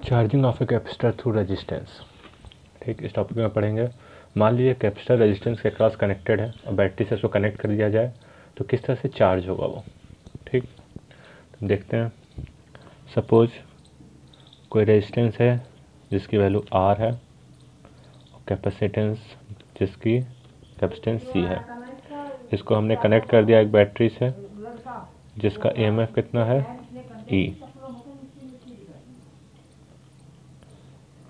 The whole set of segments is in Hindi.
Charging of a capacitor through resistance. ठीक, इस टॉपिक में पढ़ेंगे। मान लीजिए कैपेसिटर रेजिस्टेंस के क्रॉस कनेक्टेड है और बैटरी से उसको कनेक्ट कर दिया जाए तो किस तरह से चार्ज होगा वो। ठीक, तो देखते हैं। सपोज कोई रेजिस्टेंस है जिसकी वैल्यू R है और कैपेसिटेंस जिसकी कैपेसिटेंस C है। इसको हमने कनेक्ट कर दिया एक बैटरी से जिसका EMF कितना है E।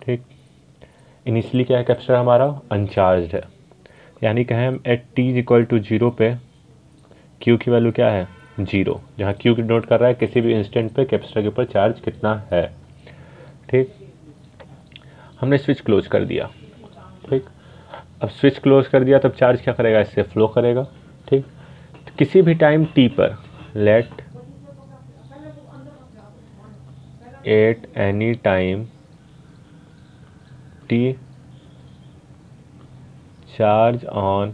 ठीक, इनिशियली क्या है, कैपेसिटर हमारा अनचार्ज है, यानी कहें एट t इक्वल टू 0 पे Q की वैल्यू क्या है 0, जहाँ Q की नोट कर रहा है किसी भी इंस्टेंट पे कैपेसिटर के ऊपर चार्ज कितना है। ठीक, हमने स्विच क्लोज कर दिया। ठीक, अब स्विच क्लोज कर दिया तब चार्ज क्या करेगा, इससे फ्लो करेगा। ठीक, तो किसी भी टाइम t पर let at any time t charge on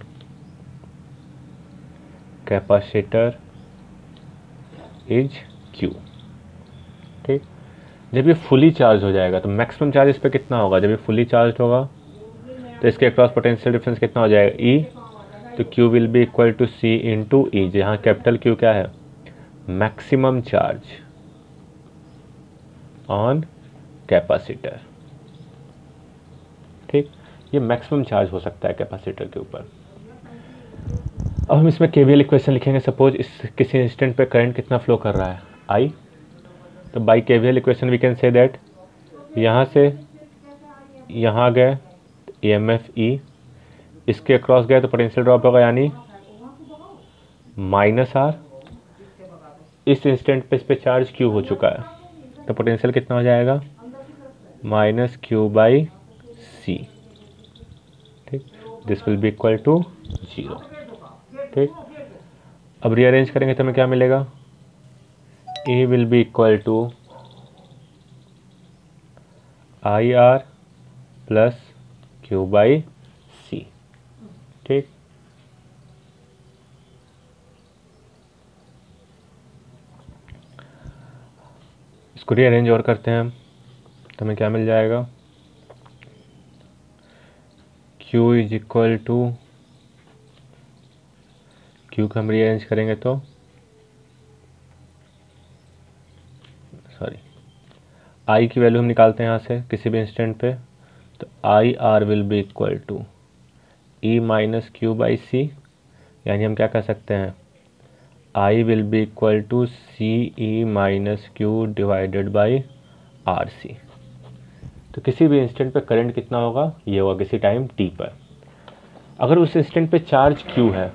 capacitor is Q। ठीक, जब ये फुली चार्ज हो जाएगा तो मैक्सिमम चार्ज इस पर कितना होगा, जब ये फुली चार्ज होगा तो इसके अक्रॉस पोटेंशियल डिफरेंस कितना हो जाएगा E। तो Q will be equal to C into E, जहाँ कैपिटल Q क्या है, मैक्सिमम चार्ज ऑन कैपेसिटर। ठीक, ये मैक्सिमम चार्ज हो सकता है कैपेसिटर के ऊपर। अब हम इसमें KVL इक्वेशन लिखेंगे। सपोज इस किसी इंस्टेंट पे करंट कितना फ्लो कर रहा है I, तो by KVL equation we can say that यहाँ से यहाँ गए EMF E, इसके अक्रॉस गए तो पोटेंशियल ड्रॉप होगा यानी -R। इस इंस्टेंट पे इस पे चार्ज Q हो चुका है तो पोटेंशियल कितना हो जाएगा -Q/C। ठीक, this will be equal to 0। ठीक, अब रीअरेंज करेंगे तो हमें क्या मिलेगा, E will be equal to IR plus Q/C। ठीक, इसको रीअरेंज और करते हैं हम तो हमें क्या मिल जाएगा, Q is equal to Q को हम रीअरेंज करेंगे तो I की वैल्यू हम निकालते हैं यहाँ से किसी भी इंस्टेंट पे, तो IR will be equal to E minus Q/C, यानी हम क्या कह सकते हैं I will be equal to CE minus Q divided by RC। तो किसी भी इंस्टेंट पे करंट कितना होगा, ये होगा किसी टाइम t पर। अगर उस इंस्टेंट पे चार्ज Q है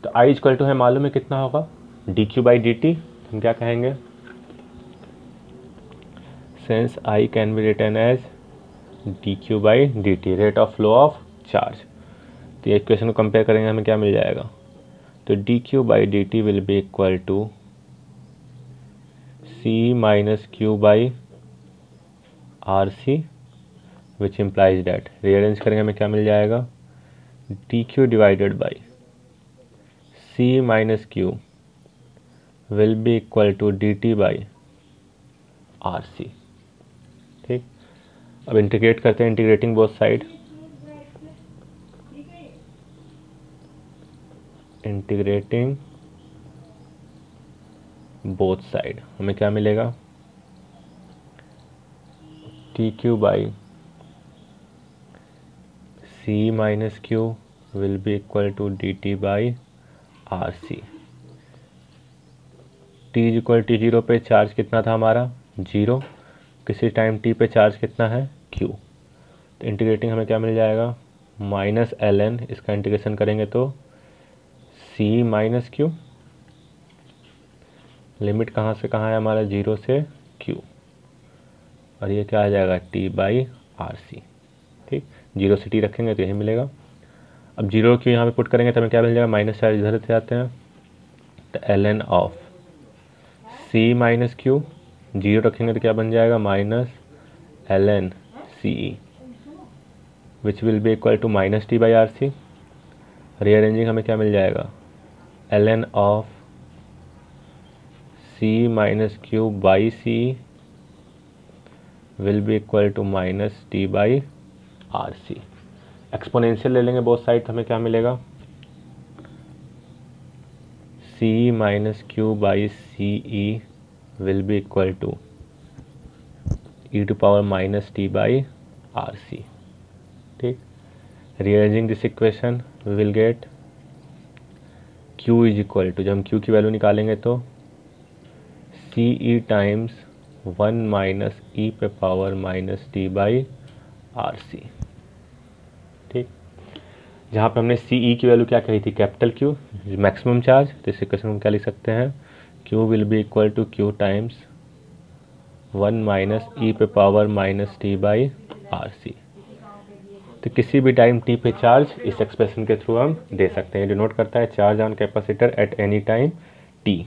तो I इक्वल टू है मालूम है कितना होगा dQ/dt। हम क्या कहेंगे, since I can be written as dQ/dt, rate of flow of charge. तो ये इक्वेशन को कंपेयर करेंगे हमें क्या मिल जाएगा, तो dQ/dt will be equal to C minus Q/RC, which implies that, rearrange करेंगे हमें क्या मिल जाएगा, dQ divided by C minus Q will be equal to dt/RC। ठीक, अब इंटीग्रेट करते हैं, integrating both side, integrating both side हमें क्या मिलेगा, dQ/C minus Q will be equal to dt/RC। t equal to 0 पे चार्ज कितना था हमारा 0, किसी टाइम t पे चार्ज कितना है Q। तो इंटीग्रेटिंग हमें क्या मिल जाएगा -ln, इसका इंटीग्रेशन करेंगे तो C माइनस Q, लिमिट कहाँ से कहाँ है हमारा 0 से Q, और ये क्या आ जाएगा t/RC। ठीक, 0 से t रखेंगे तो यही मिलेगा। अब 0 Q यहाँ पे पुट करेंगे तो हमें क्या मिल जाएगा, माइनस चार्ज इधर से आते हैं तो ln of C minus Q, 0 रखेंगे तो क्या बन जाएगा -ln CE, which will be equal to -t/RC। Rearranging हमें क्या मिल जाएगा, ln of C minus Q/CE will be equal to minus T by R C. Exponential ले लेंगे बोथ साइड, हमें क्या मिलेगा, C minus Q by C E will be equal to E to power minus T by R C. ठीक, rearranging this equation we will get Q is equal to, जब हम Q की वैल्यू निकालेंगे तो सी ई टाइम्स 1 माइनस ई पे power minus T by R C. ठीक, जहाँ पे हमने सी ई की वैल्यू क्या कही थी, कैपिटल Q मैक्सिमम चार्ज, तो इस इक्वेशन में क्या लिख सकते हैं, Q will be equal to Q times 1 minus ई पे power minus T by R C. तो किसी भी टाइम t पे चार्ज इस एक्सप्रेशन के थ्रू हम दे सकते हैं। डिनोट करता है charge on capacitor at any time t,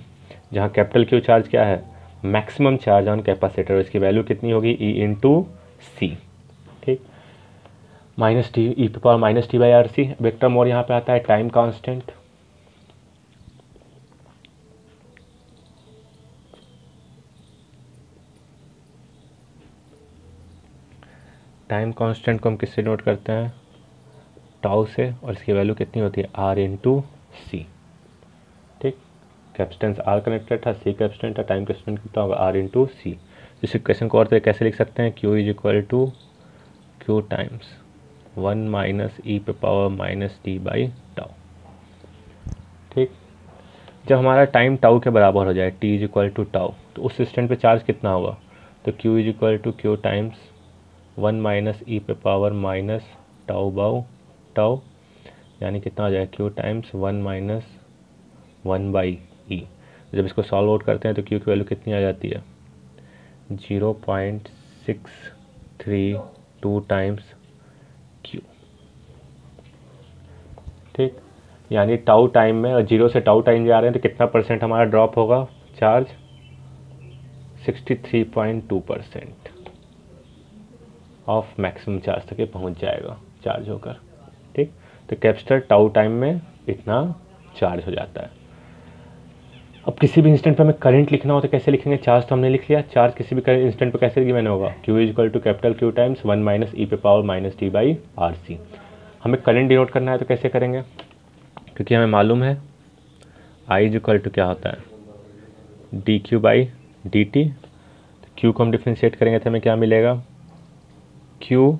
जहाँ कैपिटल Q चार्ज क्या है, मैक्सिमम चार्ज ऑन कैपेसिटर, इसकी वैल्यू कितनी होगी, E इंटू सी। ठीक, माइनस टी ई पे power minus T by R C. एक टर्म और यहाँ पे आता है टाइम कांस्टेंट। टाइम कांस्टेंट को हम किससे नोट करते हैं, टाउ से, और इसकी वैल्यू कितनी होती है, आर इंटू सी। ठीक, कैपेसिटेंस आर कनेक्टेड था, सी कैपेसिटेंट था, टाइम कांस्टेंट कितना होगा, आर इंटू सी। इस इक्वेशन को और तो कैसे लिख सकते हैं, Q is equal to Q times 1 minus ई पे power minus T by tau. ठीक, जब हमारा टाइम टाउ के बराबर हो जाए, T is equal to tau, तो उस इंस्टेंट पे चार्ज कितना होगा, तो Q is equal to Q times 1 minus ई पे power minus tau by tau, यानी कितना हो जाएगा, Q times 1 minus 1 by E. जब इसको सॉल्व आउट करते हैं तो क्यू की वैल्यू कितनी आ जाती है, 0.632 टाइम्स क्यू। ठीक, यानी टाउ टाइम में, और जीरो से टाउ टाइम जा रहे हैं तो कितना परसेंट हमारा ड्रॉप होगा चार्ज, 63.2% ऑफ मैक्सिमम चार्ज तक ये पहुंच जाएगा चार्ज होकर। ठीक, तो कैपेसिटर टाउ टाइम में इतना चार्ज हो जाता है। अब किसी भी इंस्टेंट पे हमें करंट लिखना हो तो कैसे लिखेंगे, चार्ज तो हमने लिख लिया, चार्ज किसी भी इंस्टेंट पे कैसे गिवन होगा, Q is equal to capital Q times 1 minus ई पे power minus T by R C. हमें करंट डिनोट करना है तो कैसे करेंगे, क्योंकि हमें मालूम है आई इज इक्वल टू क्या होता है, D Q by D T. तो क्यू को हम डिफ्रेंशिएट करेंगे तो हमें क्या मिलेगा, क्यू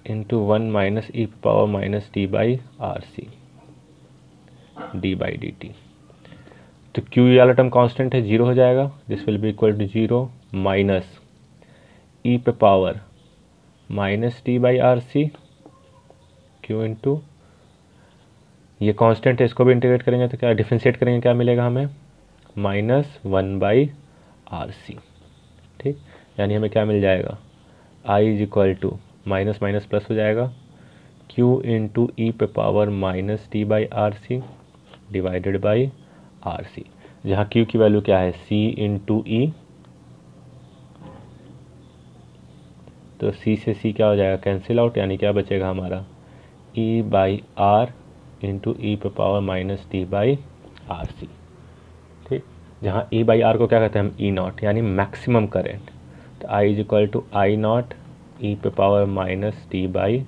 इंटू 1 माइनस ई पे power minus T by R C D by D T. तो क्यू वाला टर्म कांस्टेंट है, जीरो हो जाएगा, this will be equal to zero minus ई पे power minus T by R C Q into, ये कांस्टेंट है, इसको भी इंटीग्रेट करेंगे तो क्या, डिफरेंशिएट करेंगे क्या मिलेगा हमें, माइनस 1 बाई आर सी। ठीक, यानी हमें क्या मिल जाएगा, I is equal to minus minus plus हो जाएगा, क्यू इंटू ई पे power minus T by R C divided by R C, जहाँ क्यू की वैल्यू क्या है, सी इंटू ई, तो सी से सी क्या हो जाएगा, कैंसिल आउट, यानी क्या बचेगा हमारा, ई बाई आर इंटू ई पे power minus T by R C. ठीक, जहाँ ई बाई आर को क्या कहते हैं हम, ई नॉट, यानी मैक्सिमम करेंट। तो I is equal to I naught ई पे power minus T by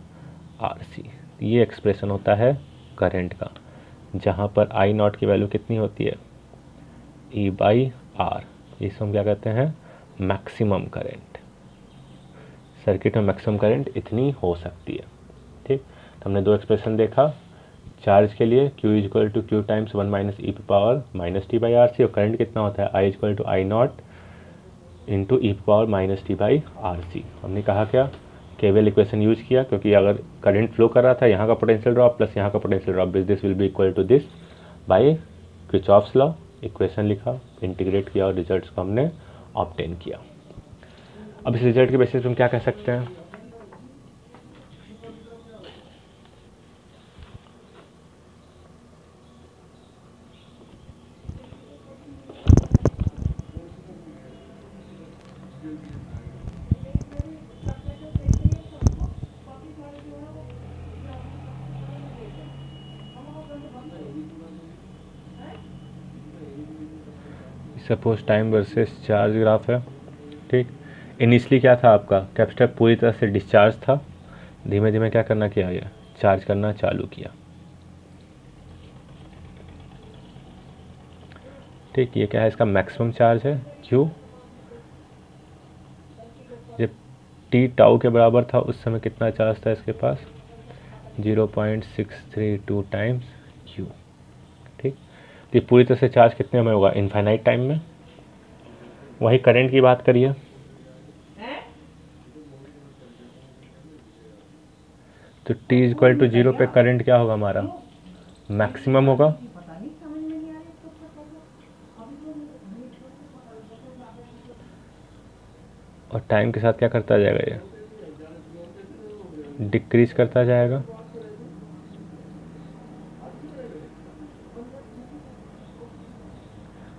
R C. ये एक्सप्रेशन होता है करंट का, जहाँ पर आई नॉट की वैल्यू कितनी होती है, ई बाई आर, इसको हम क्या कहते हैं, मैक्सिमम करंट। सर्किट में मैक्सिमम करंट इतनी हो सकती है। ठीक, तो हमने दो एक्सप्रेशन देखा चार्ज के लिए, Q is equal to Q times 1 minus ई पे power minus T by R C, और करंट कितना होता है, I is equal to I naught into ई पे power minus T by R C. हमने कहा क्या, केवीएल इक्वेशन यूज किया, क्योंकि अगर करंट फ्लो कर रहा था, यहाँ का पोटेंशियल ड्रॉप प्लस यहाँ का potential drop, this will be equal to this by Kirchhoff's law. Equation लिखा, इंटीग्रेट किया और रिजल्ट्स को हमने ऑब्टेन किया। अब इस रिजल्ट के बेसिस पे हम क्या कह सकते हैं, suppose time versus charge graph है, ठीक। इनिशियली क्या था आपका, कैपेसिटर पूरी तरह से डिस्चार्ज था, धीमे धीमे क्या करना किया गया, चार्ज करना चालू किया, ठीक। ये क्या है, इसका मैक्सिमम चार्ज है क्यू। जब टी टाउ के बराबर था उस समय कितना चार्ज था इसके पास, 0.632 टाइम्स क्यू, ठीक। तो ये पूरी तरह से चार्ज कितने में होगा, इनफाइनाइट टाइम में। वही करंट की बात करिए, तो t इक्वल टू 0 पे करंट क्या होगा हमारा, मैक्सिमम होगा। और टाइम के साथ क्या करता जाएगा, ये डिक्रीज करता जाएगा।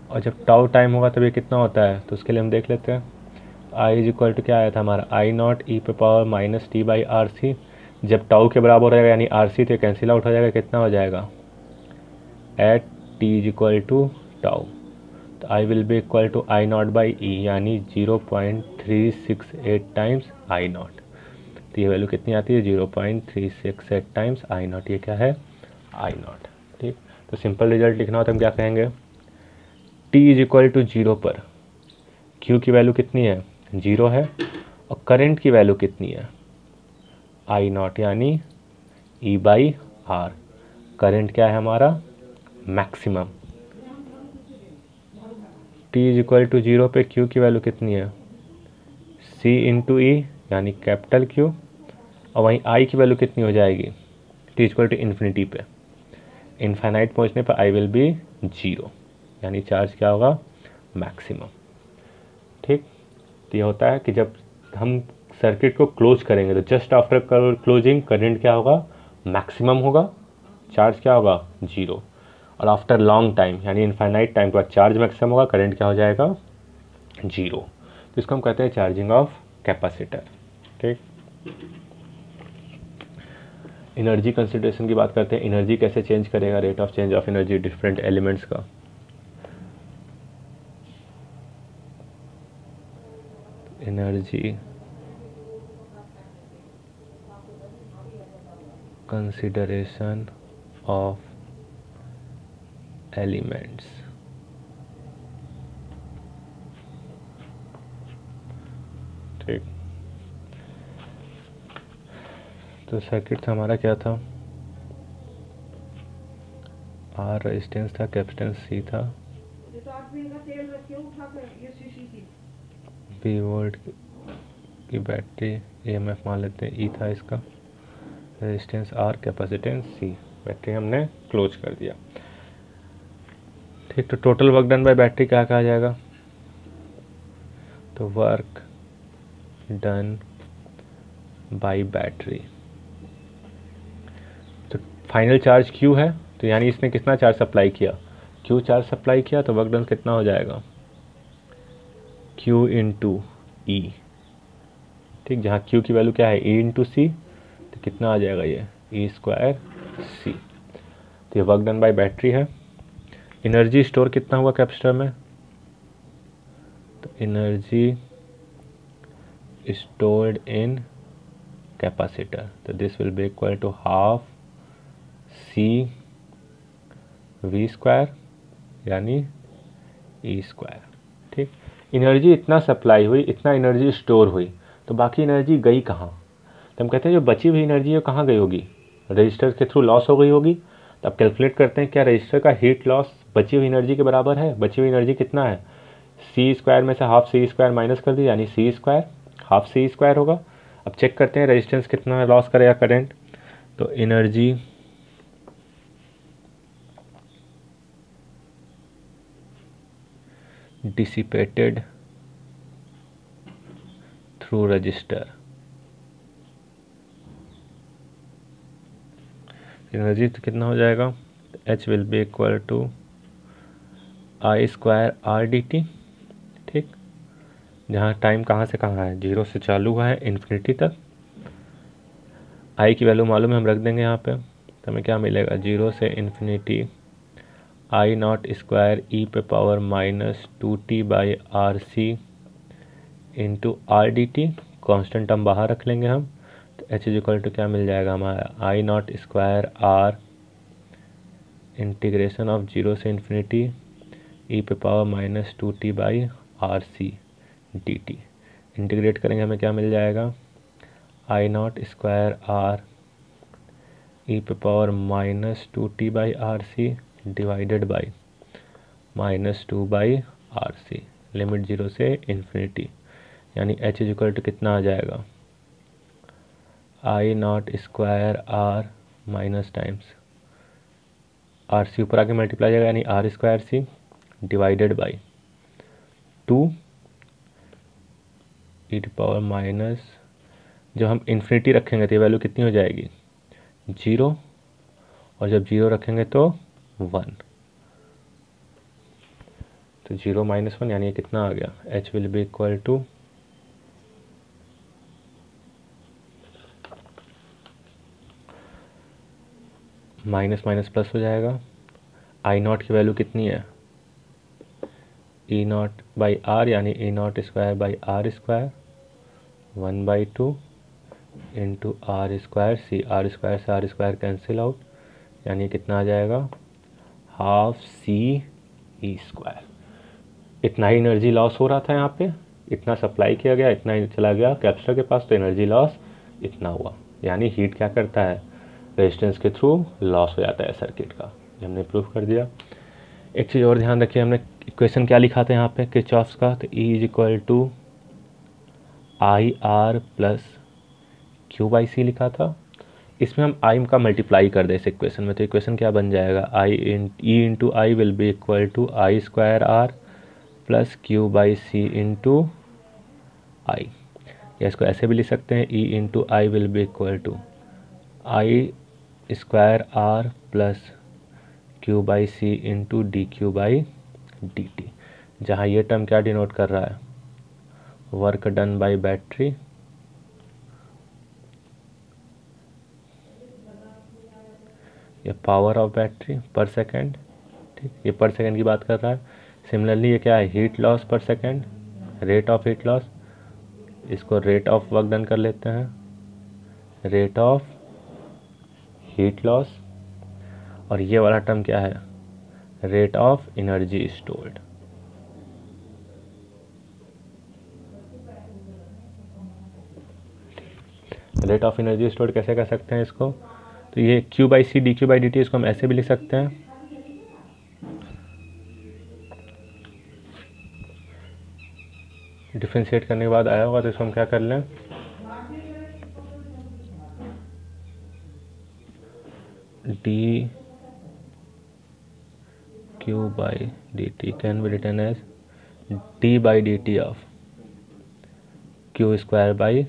और जब टाउ टाइम होगा तब ये कितना होता है, तो उसके लिए हम देख लेते हैं। आई इज इक्वल टू क्या आया था हमारा, आई नॉट ई पे power minus T by R C. जब टाउ के बराबर हो जाएगा यानी आर सी तो कैंसिल आउट हो जाएगा, कितना हो जाएगा, at T is equal to tau, तो I will be equal to I naught by E यानी 0.368 टाइम्स आई नॉट। तो ये वैल्यू कितनी आती है, 0.368 टाइम्स आई नॉट। ये क्या है, आई नॉट, ठीक। तो सिंपल रिजल्ट लिखना हो तो हम क्या कहेंगे, t इज इक्वल टू 0 पर q की वैल्यू कितनी है, 0 है, और करंट की वैल्यू कितनी है, आई नॉट यानी e बाई आर। करंट क्या है हमारा, maximum. t is equal to 0 पे q की वैल्यू कितनी है, c इंटू ई यानी कैपिटल Q, और वहीं I की वैल्यू कितनी हो जाएगी, t इक्वल टू इन्फिनिटी पे, इनफाइनाइट पहुंचने पर I विल बी 0 यानी चार्ज क्या होगा, मैक्सिमम, ठीक। तो ये होता है कि जब हम सर्किट को क्लोज करेंगे तो जस्ट आफ्टर क्लोजिंग करंट क्या होगा, मैक्सिमम होगा, चार्ज क्या होगा, 0। और आफ्टर लॉन्ग टाइम यानी इनफाइनाइट टाइम के बाद चार्ज मैक्सिमम होगा, करंट क्या हो जाएगा, 0। तो इसको हम कहते हैं चार्जिंग ऑफ कैपेसिटर, ठीक। एनर्जी कंसिडरेशन की बात करते हैं, एनर्जी कैसे चेंज करेगा, rate of change of energy different elements का। एनर्जी कंसिडरेशन ऑफ एलिमेंट्स, ठीक। तो सर्किट हमारा क्या था, आर रेजिस्टेंस था, कैपेसिटेंस सी था, बी वोल्ट की बैटरी, ईएमएफ मान लेते हैं ई था इसका, resistance R, capacitance C, battery हमने क्लोज कर दिया, ठीक। तो total work done by battery क्या कहा जाएगा, तो वर्क डन बाय बैटरी, तो फाइनल चार्ज Q है, तो यानी इसने कितना चार्ज सप्लाई किया, Q चार्ज सप्लाई किया, तो वर्क डन कितना हो जाएगा, Q इंटू ई, ठीक। जहाँ Q की वैल्यू क्या है, E इंटू सी, तो कितना आ जाएगा ये, ई स्क्वायर सी। तो ये वर्क डन बाय बैटरी है। एनर्जी स्टोर कितना हुआ कैपेसिटर में, तो एनर्जी स्टोर्ड इन कैपेसिटर, तो this will be equal to half C V square यानी ई स्क्वायर, ठीक। एनर्जी इतना सप्लाई हुई, इतना एनर्जी स्टोर हुई, तो बाकी एनर्जी गई कहाँ, तो हम कहते हैं जो बची हुई एनर्जी है कहाँ गई होगी, रजिस्टर के थ्रू लॉस हो गई होगी। तो अब कैलकुलेट करते हैं क्या रजिस्टर का हीट लॉस बची हुई एनर्जी के बराबर है, बची हुई एनर्जी कितना है, सी स्क्वायर में से हाफ सी स्क्वायर माइनस कर दिया यानी सी स्क्वायर, हाफ सी स्क्वायर होगा। अब चेक करते हैं रेजिस्टेंस कितना लॉस करेगा करंट, तो energy dissipated through resistor, energy तो कितना हो जाएगा, H will be equal to I square R D T, ठीक। जहाँ टाइम कहाँ से कहाँ है, 0 से चालू हुआ है इन्फिनिटी तक, आई की वैल्यू मालूम है हम रख देंगे यहाँ पे, तो हमें क्या मिलेगा, 0 से infinity I naught square e पे power minus 2t by R C into R D t, constant term बाहर रख लेंगे हम, तो एच इज इक्वल टू क्या मिल जाएगा हमारा, I naught square R integration of 0 से इन्फिनिटी ई पे power minus 2t by R C D T. Integrate करेंगे हमें क्या मिल जाएगा, I naught square R E पे power minus 2t by R C divided by minus 2 by R C, limit 0 से इन्फिनिटी, यानी एच इज इक्वल टू कितना आ जाएगा, I naught square R minus times R C ऊपर आके मल्टीप्लाई जाएगा, यानी R square C divided by 2 E to power minus, जब हम इन्फिनिटी रखेंगे तो ये वैल्यू कितनी हो जाएगी, 0, और जब 0 रखेंगे तो 1, तो 0 माइनस 1 यानी ये कितना आ गया, h will be equal to minus minus plus हो जाएगा, आई नॉट की वैल्यू कितनी है, ई नॉट बाई आर, यानी E naught square by R square 1/2 into R square C, R square से आर स्क्वायर कैंसिल आउट, यानी कितना आ जाएगा, हाफ सी ई स्क्वायर। इतना ही एनर्जी लॉस हो रहा था यहाँ पे, इतना सप्लाई किया गया, इतना ही चला गया कैपेसिटर के पास, तो एनर्जी लॉस इतना हुआ, यानी हीट क्या करता है, रेजिस्टेंस के थ्रू लॉस हो जाता है सर्किट का। ये हमने प्रूफ कर दिया। एक चीज़ और ध्यान रखिए, हमने इक्वेशन क्या लिखा था यहाँ पे किरचॉफ्स का, तो E is equal to I R plus Q by C लिखा था। इसमें हम आई का मल्टीप्लाई कर दें इस इक्वेशन में, तो इक्वेशन क्या बन जाएगा, I E into I will be equal to I square R plus Q by C into I, या इसको ऐसे भी लिख सकते हैं, E into I will be equal to I square R plus Q by C into D Q by D T, जहाँ ये टर्म क्या डिनोट कर रहा है, वर्क डन बाई बैटरी या power of battery per second, ठीक, ये पर सेकेंड की बात कर रहा है। सिमिलरली ये क्या है, हीट लॉस पर second, rate of heat loss, इसको रेट ऑफ वर्क डन कर लेते हैं, रेट ऑफ हीट लॉस, और ये वाला टर्म क्या है, rate of energy stored. Rate of energy stored कैसे कर सकते हैं इसको, तो ये q by C d Q by D T, इसको हम ऐसे भी लिख सकते हैं, डिफ्रेंशिएट करने के बाद आया होगा तो इसको हम क्या कर लें, d Q by D t can be written as d by D t of q square by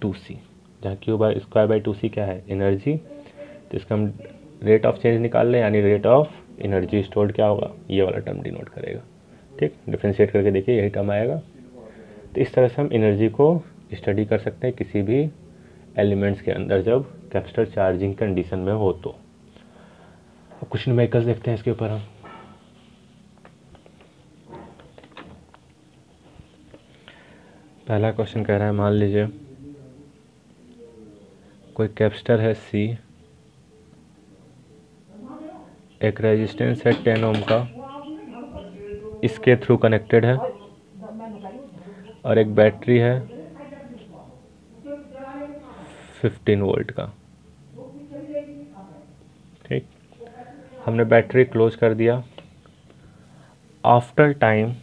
2c, जहाँ Q by square by 2c क्या है, एनर्जी, तो इसका हम रेट ऑफ चेंज निकाल लें, यानी रेट ऑफ एनर्जी स्टोर्ड क्या होगा, ये वाला टर्म डिनोट करेगा। ठीक, डिफ्रेंशिएट करके देखिए यही टर्म आएगा। तो इस तरह से हम एनर्जी को स्टडी कर सकते हैं किसी भी एलिमेंट्स के अंदर जब कैपेसिटर चार्जिंग कंडीशन में हो। तो अब कुछ न्यूमेरिकल्स देखते हैं इसके ऊपर हम। पहला क्वेश्चन कह रहा है, मान लीजिए कोई कैपेसिटर है C, एक रेजिस्टेंस है 10 ओम का, इसके थ्रू कनेक्टेड है, और एक बैटरी है 15 वोल्ट का। ठीक, हमने बैटरी क्लोज कर दिया। आफ्टर टाइम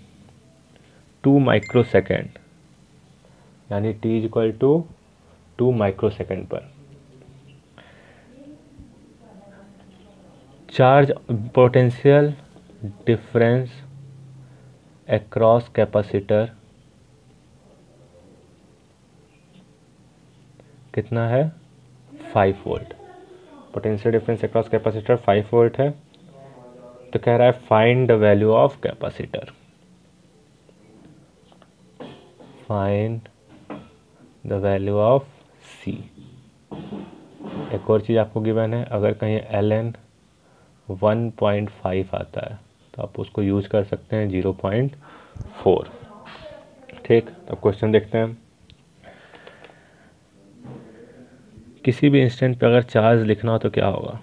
2 माइक्रोसेकेंड, यानी t is equal to 2 microsecond पर charge potential difference across capacitor कितना है, 5 volt. Potential difference across capacitor 5 volt है। तो कह रहा है find the value of capacitor, find the value of C। एक और चीज़ आपको गिवन है, अगर कहीं ln 1.5 आता है, तो आप उसको यूज कर सकते हैं 0.4। ठीक, तो क्वेश्चन देखते हैं। किसी भी इंस्टेंट पे अगर चार्ज लिखना हो तो क्या होगा,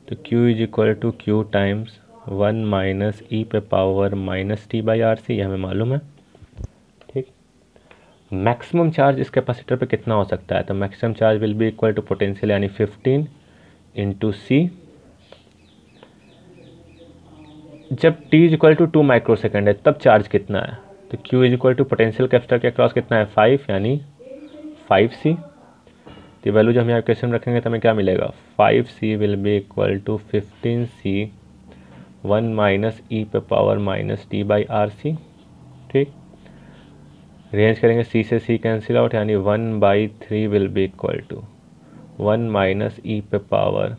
तो Q is equal to Q times 1 minus ई पे power minus T by R C, ये हमें मालूम है। ठीक, मैक्सिमम चार्ज इस कैपेसिटर पे कितना हो सकता है, तो maximum charge will be equal to potential यानी 15 इंटू सी। जब t is equal to 2 microsecond है तब चार्ज कितना है, तो Q is equal to potential capacitor के अक्रॉस कितना है 5 यानी 5C। तो वैल्यू जो हम यहाँ क्वेश्चन रखेंगे तो हमें क्या मिलेगा, 5C will be equal to 15C 1 minus ई पे power minus T by R C. ठीक, रेंज करेंगे C से C कैंसिल आउट यानी 1/3 will be equal to 1 minus ई पे power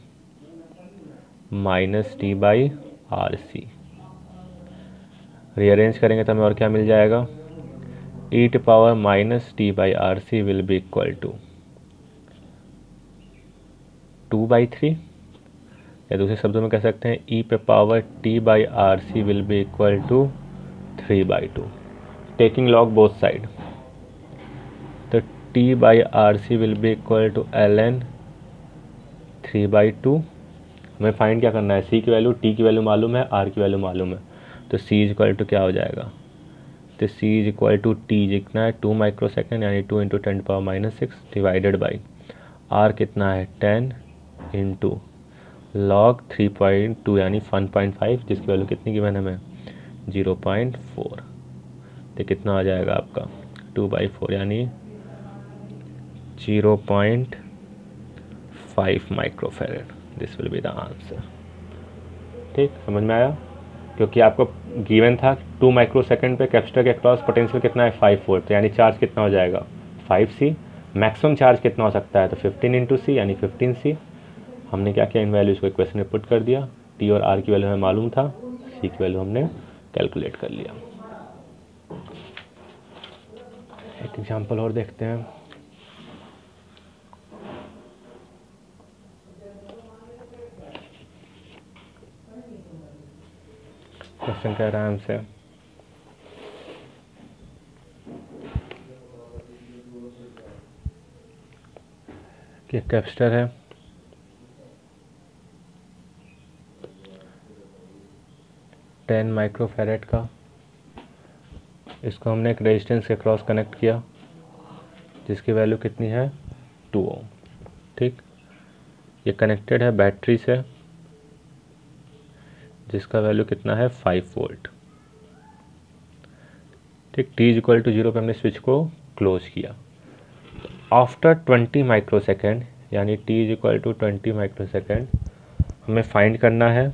minus T by R C. Rearrange करेंगे तो हमें और क्या मिल जाएगा, E to power minus T by R C will be equal to 2/3, या दूसरे शब्दों में कह सकते हैं ई पे power T by R C will be equal to 3/2, taking log both side. तो T by R C will be equal to ln 3/2। हमें फाइंड क्या करना है, सी की वैल्यू, टी की वैल्यू मालूम है, आर की वैल्यू मालूम है, तो सी इज इक्वल टू क्या हो जाएगा, तो C is equal to t जितना है 2 माइक्रोसेकेंड यानी 2 into 10 power minus 6 divided by R कितना है 10 इंटू लॉग 3.2 यानी 1.5, जिसकी वैल्यू कितनी गिवन है हमें 0.4। तो कितना आ जाएगा आपका 2/4 यानी 0.5 microfarad. This will be the answer. ठीक, समझ में आया, क्योंकि आपको गिवन था 2 माइक्रोसेकंड पे कैपेसिटर के क्रॉस पोटेंशियल कितना है 5 वोल्ट, तो यानी चार्ज कितना हो जाएगा 5C। मैक्सिमम चार्ज कितना हो सकता है, तो 15 इंटू सी यानी 15C। हमने क्या किया, इन वैल्यूज़ को इक्वेशन में पुट कर दिया, टी और आर की वैल्यू हमें मालूम था, सी की वैल्यू हमने कैलकुलेट कर लिया। एक एग्जांपल और देखते हैं। क्वेश्चन कह रहा है हमसे कि कैपेसिटर है, टेन माइक्रोफेरेड का, इसको हमने एक रेजिस्टेंस के क्रॉस कनेक्ट किया जिसकी वैल्यू कितनी है 2 ओम। ठीक, ये कनेक्टेड है बैटरी से जिसका वैल्यू कितना है 5 वोल्ट। ठीक, t इज इक्वल टू 0 पे हमने स्विच को क्लोज किया। आफ्टर 20 माइक्रोसेकेंड यानी t is equal to 20 microsecond हमें फाइंड करना है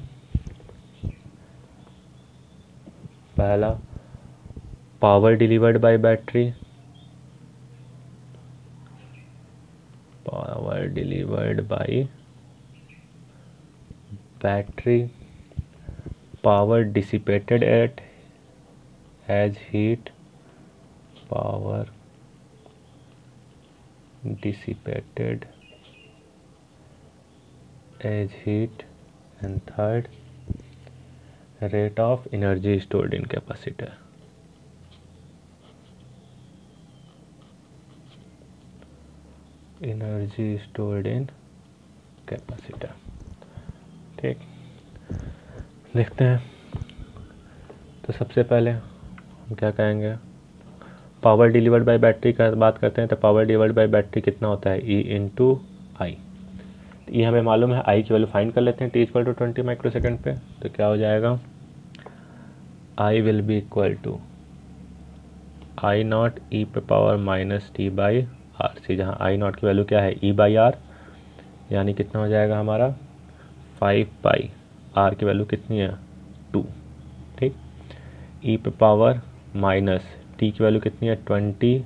पहला power delivered by battery, power delivered by battery, power dissipated at as heat, पावर dissipated as heat, and third rate of energy stored in capacitor। energy stored in capacitor। ठीक, देखते हैं। तो सबसे पहले हम क्या कहेंगे, पावर डिलीवर्ड बाय बैटरी का बात करते हैं, तो पावर डिलीवर्ड बाय बैटरी कितना होता है E इंटू आई। ये हमें मालूम है, आई की वैल्यू फाइंड कर लेते हैं t इक्वल टू 20 माइक्रोसेकेंड पे, तो क्या हो जाएगा I will be equal to I naught ई पे power minus T by R C, जहाँ आई नॉट की वैल्यू क्या है E बाई आर, यानी कितना हो जाएगा हमारा 5 पाई, आर की वैल्यू कितनी है 2। ठीक, ई पे पावर माइनस टी की वैल्यू कितनी है 20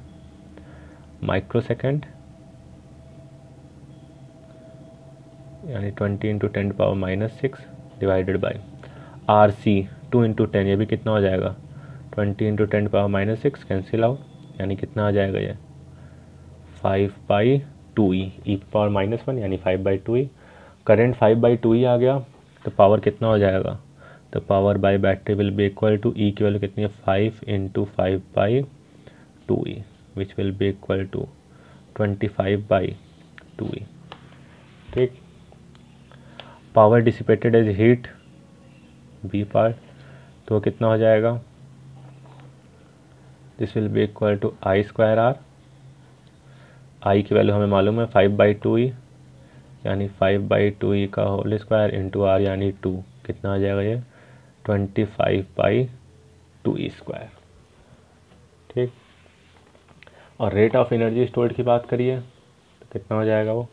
माइक्रोसेकेंड यानी 20 into 10 power minus 6 divided by R C 2 into 10, ये भी कितना हो जाएगा 20 into 10 power minus 6 cancel out, यानी कितना आ जाएगा ये 5/2 ई पावर -1 यानी 5/2 ई। करेंट 5/2 ई आ गया, तो पावर कितना हो जाएगा, तो power by battery will be equal to E की वैल्यू कितनी है 5 into 5/2e which will be equal to 25/2e। ठीक, power dissipated as heat B part, तो कितना हो जाएगा, this will be equal to I²R। I की वैल्यू हमें मालूम है 5/2e यानी 5/2e का होल स्क्वायर इंटू आर यानी 2, कितना आ जाएगा ये 25/2e²। ठीक, और रेट ऑफ एनर्जी स्टोर्ड की बात करिए तो कितना हो जाएगा, वो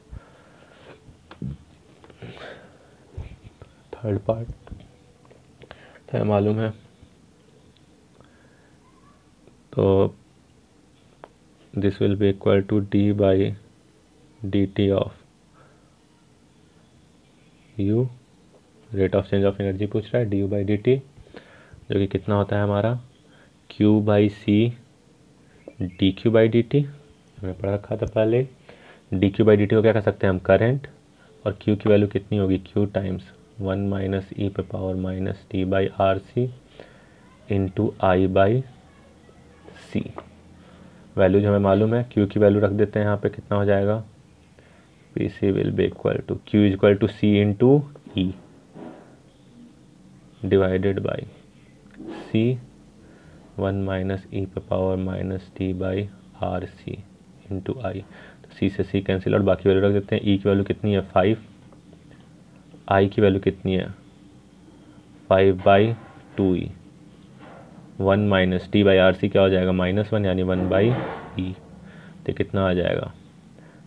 थर्ड पार्ट तो मालूम है, तो this will be equal to d/dt of u, rate of change of energy पूछ रहा है, du/dt, जो कि कितना होता है हमारा q/c dq/dt, हमने पढ़ रखा था पहले। dq/dt को क्या कर सकते हैं हम, करंट, और q की वैल्यू कितनी होगी, q टाइम्स 1 - e पे power minus t/RC into I/c। Value जो हमें मालूम है, q की वैल्यू रख देते हैं यहाँ पे, कितना हो जाएगा PC will be equal to q equal to c into e divided by c 1 - e पे power minus t/RC into I. तो c से c कैंसिल और बाकी वैल्यू रख देते हैं। e की वैल्यू कितनी है 5, i की वैल्यू कितनी है 5/2e, 1 - t/RC क्या हो जाएगा -1 यानी 1/e, तो कितना आ जाएगा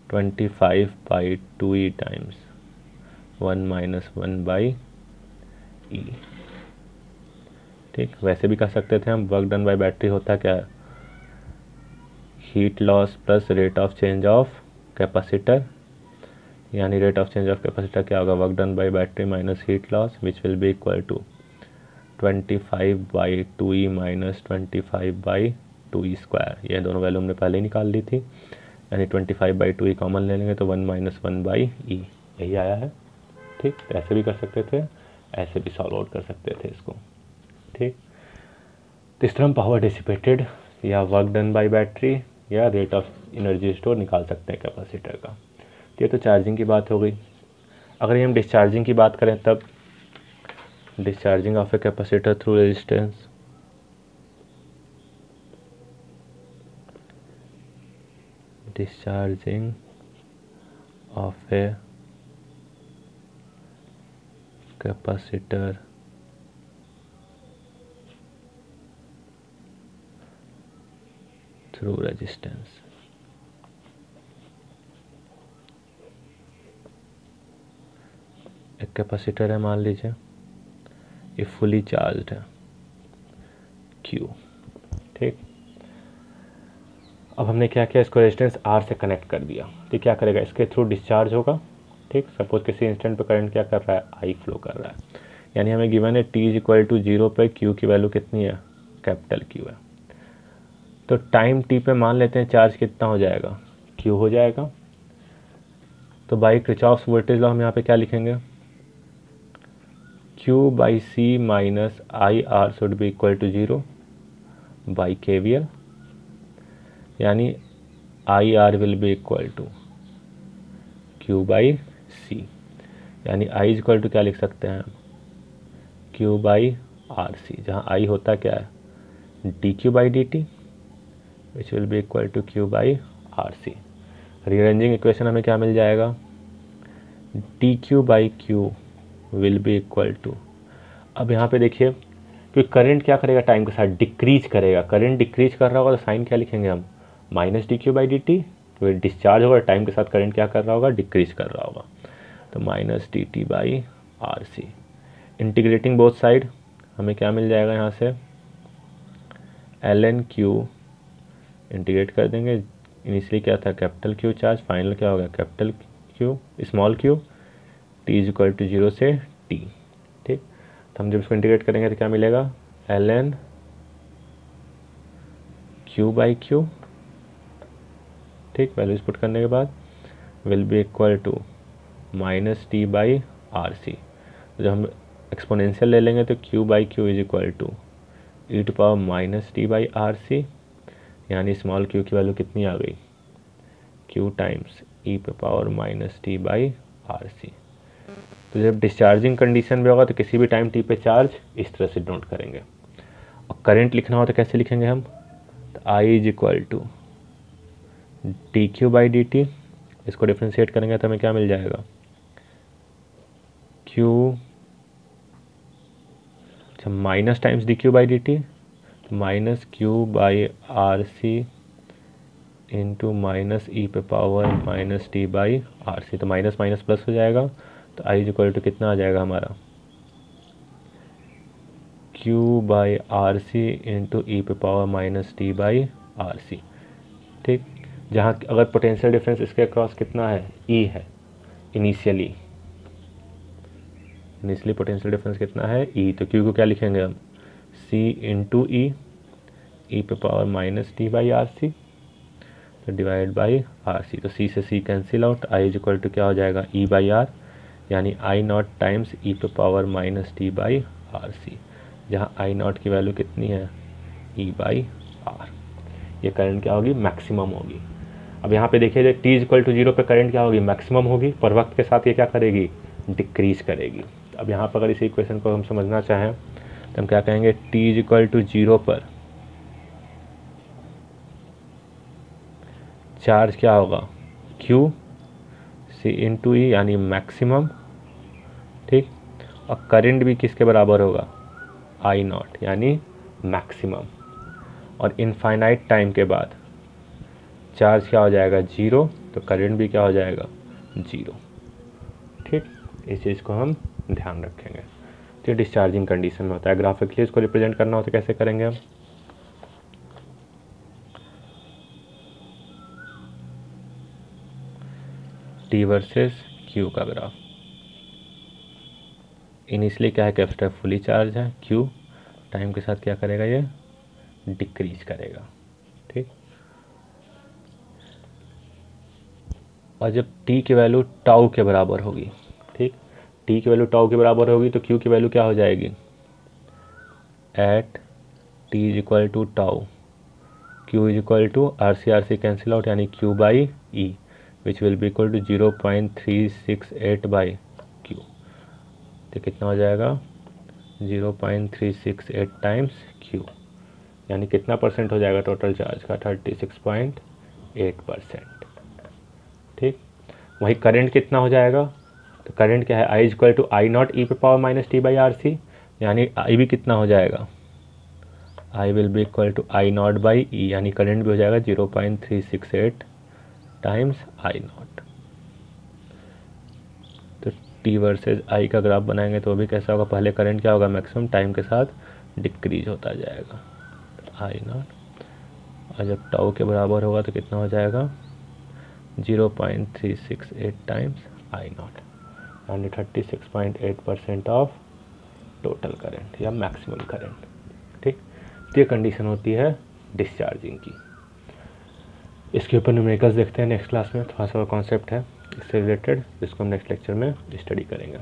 25/2e टाइम्स 1 - 1/e। ठीक, वैसे भी कर सकते थे हम, वर्क डन बाय बैटरी होता क्या है, heat loss plus rate of change of capacitor, यानी rate of change of capacitor क्या होगा, work done by battery minus heat loss which will be equal to 25/2e minus 25/2e²। ये दोनों वैल्यू हमने पहले ही निकाल ली थी, यानी 25/2e कॉमन ले लेंगे तो 1 - 1/e, यही आया है। ठीक, तो ऐसे भी कर सकते थे, ऐसे भी सॉल्व आउट कर सकते थे इसको। ठीक, तो इस तरह हम पावर डिसिपेटेड या वर्क डन बाय बैटरी या रेट ऑफ एनर्जी स्टोर निकाल सकते हैं कैपेसिटर का। ये तो चार्जिंग की बात हो गई। अगर ये हम डिस्चार्जिंग की बात करें तब discharging of a capacitor through resistance, discharging of a capacitor through resistance. एक कैपेसिटर है, मान लीजिए ये फुली चार्ज्ड है Q। ठीक, अब हमने क्या किया, इसको रेजिस्टेंस R से कनेक्ट कर दिया, तो क्या करेगा, इसके थ्रू डिस्चार्ज होगा। ठीक, सपोज किसी इंस्टेंट पे करंट क्या कर रहा है, I फ्लो कर रहा है, यानी हमें गिवन है t = 0 पे Q की वैल्यू कितनी है, कैपिटल Q है। तो टाइम t पे मान लेते हैं चार्ज कितना हो जाएगा, Q हो जाएगा। तो बाई किरचॉफ्स वोल्टेज लॉ हम यहाँ पे क्या लिखेंगे, Q/C minus IR should be equal to 0 by KVL, यानी IR will be equal to Q/C, यानी I इक्वल टू क्या लिख सकते हैं हम, Q/RC, जहाँ I होता क्या है dQ/dt which will be equal to Q/RC। Rearranging equation हमें क्या मिल जाएगा, dQ/Q will be equal to, अब यहाँ पे देखिए क्योंकि करंट क्या करेगा, टाइम के साथ डिक्रीज करेगा, करंट डिक्रीज कर रहा होगा तो साइन क्या लिखेंगे हम -dQ/dt, तो डिस्चार्ज होगा, टाइम के साथ करंट क्या कर रहा होगा, डिक्रीज कर रहा होगा, तो -dt/RC। इंटीग्रेटिंग बोथ साइड हमें क्या मिल जाएगा, यहाँ से ln Q इंटीग्रेट कर देंगे, इनिशियली क्या था कैपिटल Q चार्ज, फाइनल क्या होगा capital Q small q, t = 0 से t। ठीक, तो हम जब इसको इंटीग्रेट करेंगे तो क्या मिलेगा, ln Q/Q। ठीक, वैल्यूज पुट करने के बाद will be equal to -t/RC, तो जब हम एक्सपोनेंशियल ले लेंगे तो q by q is equal to E to power minus T by R C, यानी स्मॉल q की वैल्यू कितनी आ गई, q टाइम्स ई पे power minus T by R C. तो जब डिस्चार्जिंग कंडीशन में होगा तो किसी भी टाइम t पे चार्ज इस तरह से नोट करेंगे। और करंट लिखना हो तो कैसे लिखेंगे हम, तो I is equal to D Q by D T, इसको डिफ्रेंशिएट करेंगे तो हमें क्या मिल जाएगा, Q अच्छा minus times D Q by D T, minus Q by R C into minus ई पे power minus T by R C. तो माइनस माइनस प्लस हो जाएगा, तो आई इज इक्वल टू कितना आ जाएगा हमारा, Q by R C into ई पे power minus T by R C. ठीक, जहाँ अगर पोटेंशियल डिफरेंस इसके अक्रॉस कितना है, ई है इनिशियली पोटेंशियल डिफरेंस कितना है, ई, तो क्यू को क्या लिखेंगे हम, सी इंटू ई पे power minus T by R C, तो डिवाइड बाई आर सी। तो सी से C cancel out, I is equal to क्या हो जाएगा, ई बाई आर, यानी आई नॉट टाइम्स ई पे power minus T by R C, जहाँ आई नॉट की वैल्यू कितनी है, ई बाई आर। ये करंट क्या होगी, मैक्सिमम होगी। अब यहाँ पे देखिए टी इज इक्वल टू 0 पे करंट क्या होगी, मैक्सिमम होगी, पर वक्त के साथ ये क्या करेगी, डिक्रीज करेगी। अब यहाँ पर अगर इस इक्वेशन को हम समझना चाहें तो हम क्या कहेंगे, टी इज इक्वल टू 0 पर चार्ज क्या होगा, Q सी इंटू ई, यानी मैक्सिमम। ठीक, और करंट भी किसके बराबर होगा, आई नॉट, यानी मैक्सिमम। और इनफाइनाइट टाइम के बाद चार्ज क्या हो जाएगा, 0, तो करंट भी क्या हो जाएगा, 0। ठीक, इस चीज़ को हम ध्यान रखेंगे। तो डिस्चार्जिंग कंडीशन में होता है। ग्राफिकली इसको रिप्रेजेंट करना हो तो कैसे करेंगे हम, टी वर्सेस क्यू का ग्राफ। इनिशियली क्या है, कैपेसिटर फुली चार्ज है, क्यू टाइम के साथ क्या करेगा, ये डिक्रीज करेगा। ठीक, और जब टी की वैल्यू टाउ के बराबर होगी, ठीक, टी की वैल्यू टाउ के बराबर होगी तो क्यू की वैल्यू क्या हो जाएगी, at T is equal to tau, Q is equal to R C cancel out, यानी Q by E, which will be equal to 0.368 by Q. तो कितना हो जाएगा, 0.368 टाइम्स क्यू, यानी कितना परसेंट हो जाएगा टोटल चार्ज का, 36.8%। ठीक, वही करंट कितना हो जाएगा, तो करंट क्या है, I is equal to I naught ई पे power minus T by R C, यानी आई भी कितना हो जाएगा, I will be equal to I naught by E, यानी करंट भी हो जाएगा 0.368 टाइम्स आई नॉट। तो टी वर्सेस आई का ग्राफ बनाएंगे तो भी कैसा होगा, पहले करंट क्या होगा, मैक्सिमम, टाइम के साथ डिक्रीज होता जाएगा, आई नॉट, और जब टाउ के बराबर होगा तो कितना हो जाएगा, 0.368 टाइम्स आई नॉट, यानी 36.8% ऑफ टोटल करंट या मैक्सिमम करंट। ठीक, तो ये कंडीशन होती है डिस्चार्जिंग की। इसके ऊपर न्यूमेरिकल्स देखते हैं नेक्स्ट क्लास में, थोड़ा सा कॉन्सेप्ट है इससे रिलेटेड, जिसको हम नेक्स्ट लेक्चर में स्टडी करेंगे।